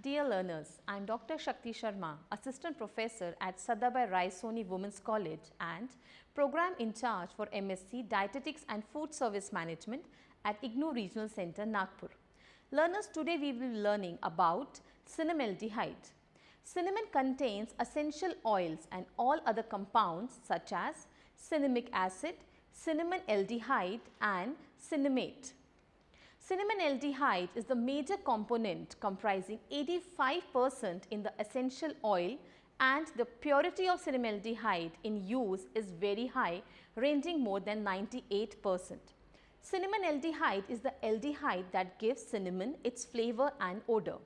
Dear learners, I am Dr. Shakti Sharma, Assistant Professor at Sadabhai Raisoni Women's College and Program in Charge for MSc Dietetics and Food Service Management at IGNOU Regional Center, Nagpur. Learners, today we will be learning about cinnamaldehyde. Cinnamon contains essential oils and all other compounds such as cinnamic acid, cinnamon aldehyde and cinnamate. Cinnamaldehyde is the major component comprising 85% in the essential oil, and the purity of cinnamaldehyde in use is very high, ranging more than 98%. Cinnamaldehyde is the aldehyde that gives cinnamon its flavor and odor.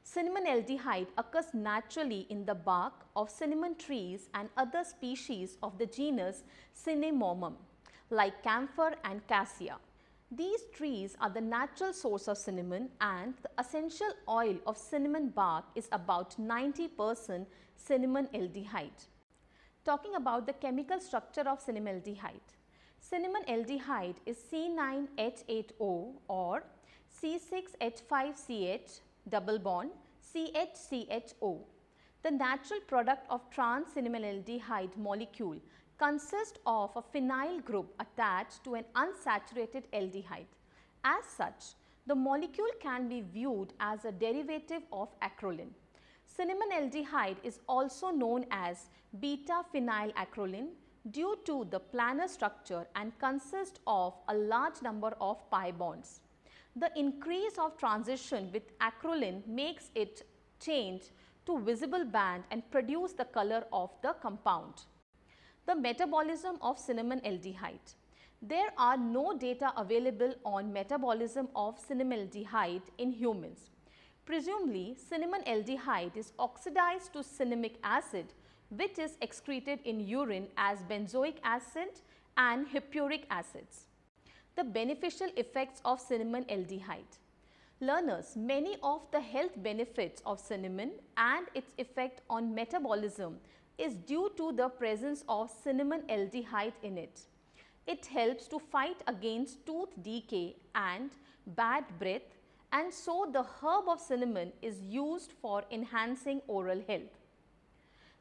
Cinnamaldehyde occurs naturally in the bark of cinnamon trees and other species of the genus Cinnamomum like camphor and cassia. These trees are the natural source of cinnamon, and the essential oil of cinnamon bark is about 90% cinnamaldehyde. Talking about the chemical structure of cinnamaldehyde. Cinnamaldehyde is C9H8O or C6H5CH double bond CHCHO. The natural product of trans-cinnamaldehyde molecule consists of a phenyl group attached to an unsaturated aldehyde. As such, the molecule can be viewed as a derivative of acrolein. Cinnamaldehyde is also known as beta-phenylacrolein due to the planar structure and consists of a large number of pi bonds. The increase of transition with acrolein makes it change to visible band and produce the color of the compound. The metabolism of cinnamaldehyde. There are no data available on metabolism of cinnamaldehyde in humans. Presumably, cinnamaldehyde is oxidized to cinnamic acid, which is excreted in urine as benzoic acid and hippuric acids. The beneficial effects of cinnamaldehyde. Learners, many of the health benefits of cinnamon and its effect on metabolism is due to the presence of cinnamaldehyde in it. It helps to fight against tooth decay and bad breath, and so the herb of cinnamon is used for enhancing oral health.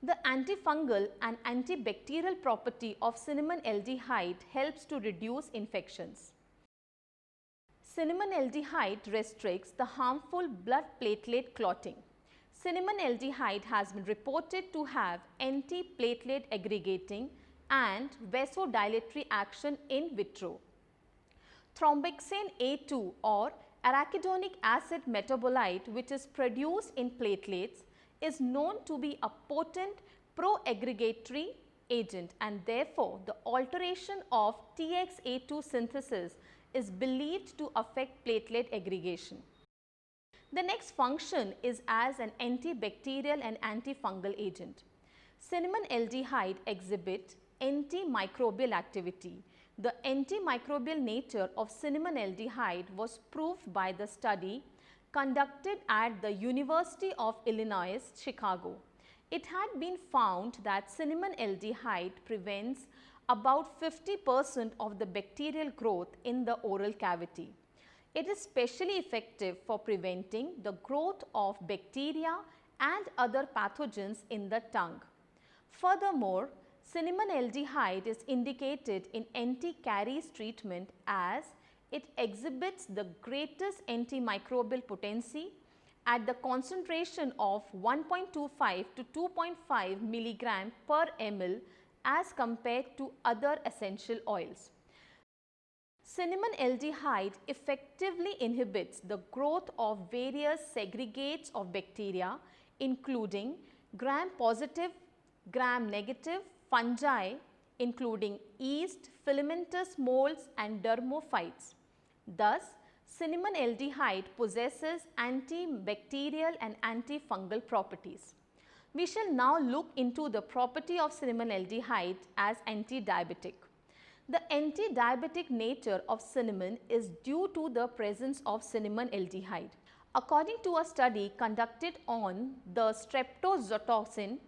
The antifungal and antibacterial property of cinnamaldehyde helps to reduce infections. Cinnamaldehyde restricts the harmful blood platelet clotting. Cinnamaldehyde has been reported to have anti-platelet aggregating and vasodilatory action in vitro. Thromboxane A2 or arachidonic acid metabolite, which is produced in platelets, is known to be a potent pro-aggregatory agent, and therefore the alteration of TXA2 synthesis is believed to affect platelet aggregation. The next function is as an antibacterial and antifungal agent. Cinnamaldehyde exhibits antimicrobial activity. The antimicrobial nature of cinnamaldehyde was proved by the study conducted at the University of Illinois, Chicago. It had been found that cinnamaldehyde prevents about 50% of the bacterial growth in the oral cavity. It is specially effective for preventing the growth of bacteria and other pathogens in the tongue. Furthermore, cinnamaldehyde is indicated in anti-caries treatment as it exhibits the greatest antimicrobial potency at the concentration of 1.25 to 2.5 milligram per ml as compared to other essential oils. Cinnamaldehyde effectively inhibits the growth of various segregates of bacteria, including gram-positive, gram-negative fungi, including yeast, filamentous molds and dermophytes. Thus, cinnamaldehyde possesses antibacterial and antifungal properties. We shall now look into the property of cinnamaldehyde as anti-diabetic. The anti-diabetic nature of cinnamon is due to the presence of cinnamaldehyde. According to a study conducted on the streptozotocin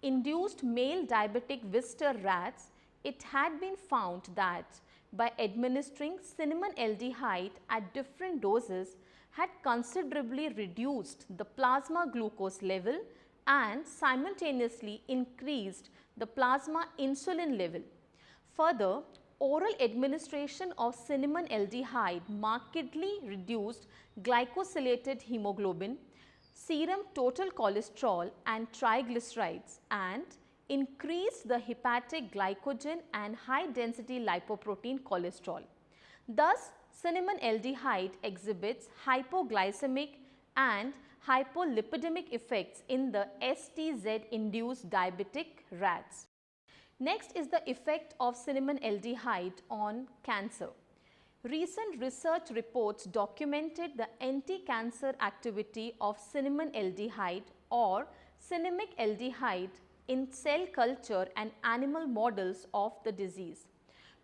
induced male diabetic visitor rats, it had been found that by administering cinnamaldehyde at different doses had considerably reduced the plasma glucose level and simultaneously increased the plasma insulin level. Further, oral administration of cinnamon aldehyde markedly reduced glycosylated hemoglobin, serum total cholesterol and triglycerides, and increased the hepatic glycogen and high density lipoprotein cholesterol. Thus, cinnamon aldehyde exhibits hypoglycemic and hypolipidemic effects in the STZ-induced diabetic rats. Next is the effect of cinnamon aldehyde on cancer. Recent research reports documented the anti-cancer activity of cinnamon aldehyde or cinnamic aldehyde in cell culture and animal models of the disease.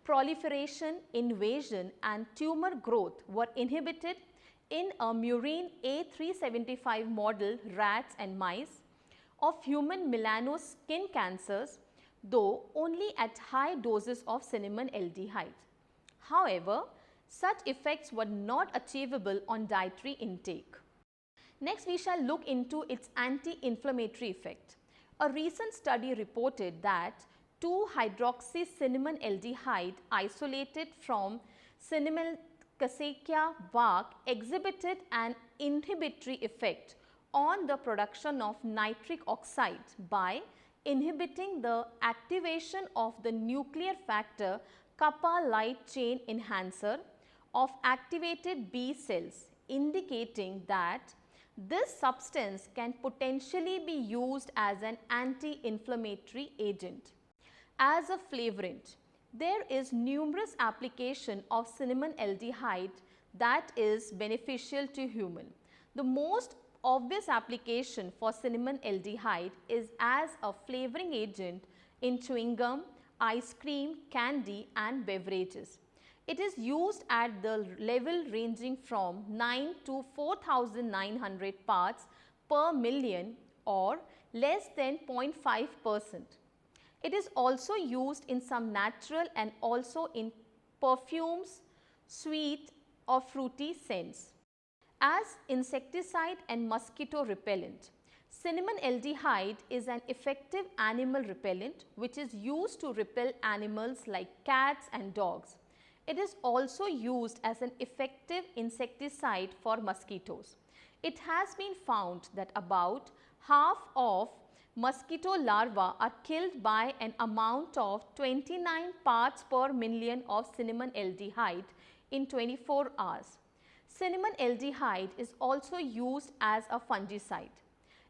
Proliferation, invasion and tumor growth were inhibited in a murine A375 model rats and mice of human melano skin cancers, though only at high doses of cinnamon aldehyde. However, such effects were not achievable on dietary intake. Next, we shall look into its anti-inflammatory effect. A recent study reported that 2-hydroxycinnamon aldehyde isolated from cinnamon cassia bark exhibited an inhibitory effect on the production of nitric oxide by inhibiting the activation of the nuclear factor kappa light chain enhancer of activated B cells, indicating that this substance can potentially be used as an anti-inflammatory agent. As a flavorant, there is numerous application of cinnamon aldehyde that is beneficial to human. The most obvious application for cinnamon aldehyde is as a flavoring agent in chewing gum, ice cream, candy and beverages. It is used at the level ranging from 9 to 4900 parts per million or less than 0.5%. It is also used in some natural and also in perfumes, sweet or fruity scents. As insecticide and mosquito repellent, cinnamon aldehyde is an effective animal repellent which is used to repel animals like cats and dogs. It is also used as an effective insecticide for mosquitoes. It has been found that about half of mosquito larvae are killed by an amount of 29 parts per million of cinnamon aldehyde in 24 hours. Cinnamon aldehyde is also used as a fungicide.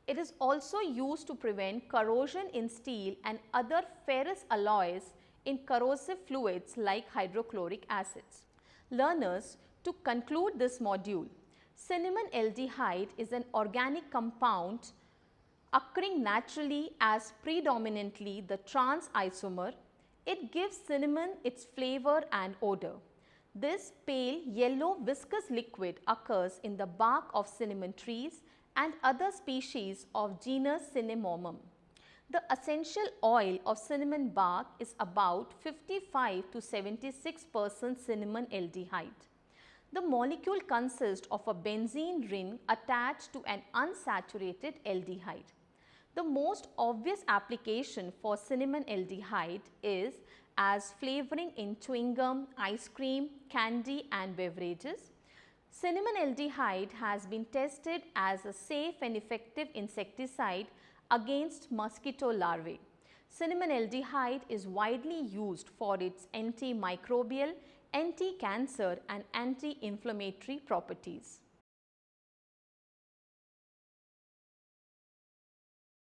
It is also used to prevent corrosion in steel and other ferrous alloys in corrosive fluids like hydrochloric acids. Learners, to conclude this module, cinnamon aldehyde is an organic compound occurring naturally as predominantly the trans isomer. It gives cinnamon its flavor and odor. This pale yellow viscous liquid occurs in the bark of cinnamon trees and other species of genus Cinnamomum. The essential oil of cinnamon bark is about 55 to 76% cinnamon aldehyde. The molecule consists of a benzene ring attached to an unsaturated aldehyde. The most obvious application for cinnamon aldehyde is as flavoring in chewing gum, ice cream, candy and beverages. Cinnamon aldehyde has been tested as a safe and effective insecticide against mosquito larvae. Cinnamon aldehyde is widely used for its antimicrobial, anti-cancer and anti-inflammatory properties.